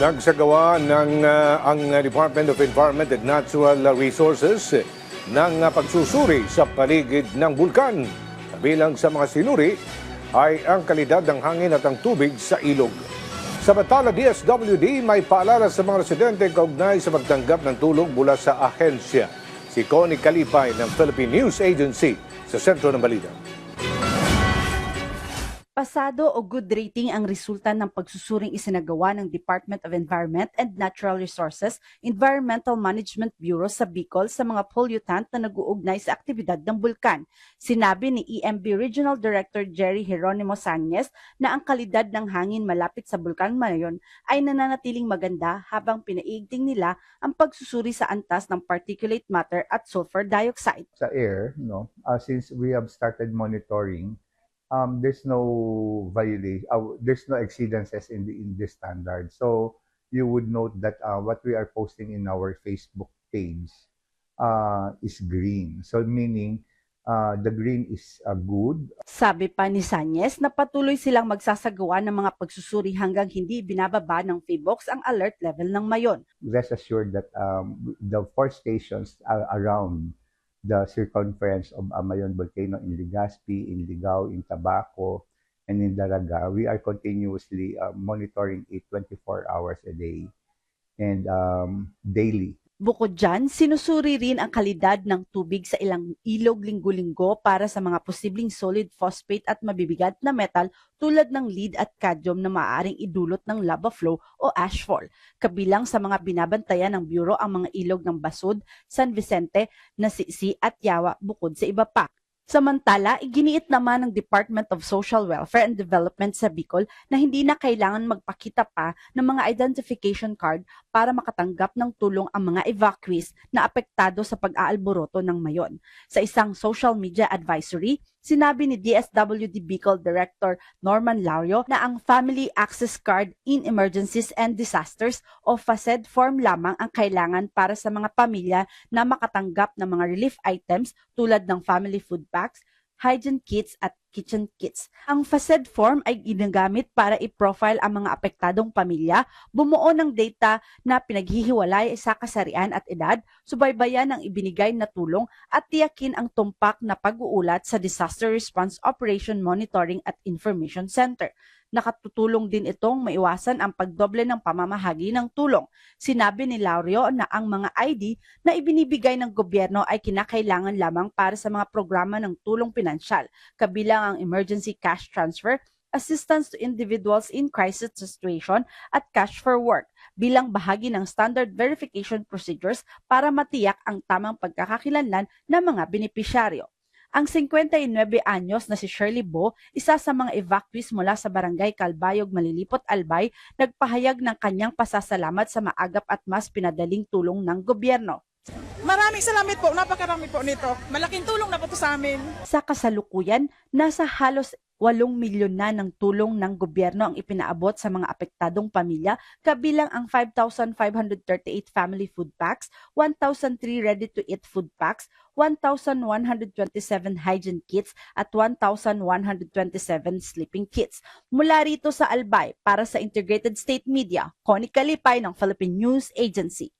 Nagsagawa ang Department of Environment and Natural Resources ng pagsusuri sa paligid ng bulkan. Kabilang sa mga sinuri ay ang kalidad ng hangin at ang tubig sa ilog. Samantala, DSWD may paalala sa mga residente kaugnay sa pagtanggap ng tulong mula sa ahensya. Si Connie Kalipay ng Philippine News Agency sa sentro ng balita. Pasado o good rating ang resulta ng pagsusuring isinagawa ng Department of Environment and Natural Resources Environmental Management Bureau sa Bicol sa mga pollutant na nag-uugnay sa aktibidad ng bulkan. Sinabi ni EMB Regional Director Jerry Geronimo Sañez na ang kalidad ng hangin malapit sa bulkan Mayon ay nananatiling maganda habang pinaiigting nila ang pagsusuri sa antas ng particulate matter at sulfur dioxide. Sa air, since we have started monitoring, there's no violation, there's no exceedances in this standard. So you would note that what we are posting in our Facebook page is green. So meaning the green is good. Sabi pa ni Sañez na patuloy silang magsasagawa ng mga pagsusuri hanggang hindi binababa ng PHIVOLCS ang alert level ng Mayon. Rest assured that the 4 stations around the circumference of Amayon volcano in Legazpi, in Ligao, in Tabaco, and in Daraga, we are continuously monitoring it 24 hours a day and daily. Bukod dyan, sinusuri rin ang kalidad ng tubig sa ilang ilog linggo-linggo para sa mga posibleng solid phosphate at mabibigat na metal tulad ng lead at cadmium na maaaring idulot ng lava flow o ashfall. Kabilang sa mga binabantayan ng Bureau ang mga ilog ng Basud, San Vicente, Nasisi at Yawa bukod sa iba pa. Samantala, iginiit naman ng Department of Social Welfare and Development sa Bicol na hindi na kailangan magpakita pa ng mga identification card para makatanggap ng tulong ang mga evacuees na apektado sa pag-aalboroto ng Mayon. Sa isang social media advisory, sinabi ni DSWD Bicol Director Norman Laurio na ang Family Access Card in Emergencies and Disasters o FACED form lamang ang kailangan para sa mga pamilya na makatanggap ng mga relief items tulad ng family food packs, hygiene kits at kitchen kits. Ang FACED form ay ginagamit para i-profile ang mga apektadong pamilya, bumuo ng data na pinaghihiwalay sa kasarian at edad, subaybayan ang ibinigay na tulong at tiyakin ang tumpak na pag-uulat sa Disaster Response Operation Monitoring at Information Center. Nakatutulong din itong maiwasan ang pagdoble ng pamamahagi ng tulong. Sinabi ni Laurio na ang mga ID na ibinibigay ng gobyerno ay kinakailangan lamang para sa mga programa ng tulong pinansyal, kabilang ang emergency cash transfer, assistance to individuals in crisis situation at cash for work bilang bahagi ng standard verification procedures para matiyak ang tamang pagkakakilanlan ng mga benepisyaryo. Ang 59 anyos na si Shirley Bo, isa sa mga evacuees mula sa barangay Calbayog, Malilipot, Albay, nagpahayag ng kanyang pasasalamat sa maagap at mas pinadaling tulong ng gobyerno. Maraming salamat po, napakarami po nito. Malaking tulong na po ito sa amin. Sa kasalukuyan, nasa halos 8 milyon na ng tulong ng gobyerno ang ipinaabot sa mga apektadong pamilya, kabilang ang 5,538 family food packs, 1,003 ready-to-eat food packs, 1,127 hygiene kits at 1,127 sleeping kits. Mula rito sa Albay, para sa Integrated State Media, Connie Kalipay ng Philippine News Agency.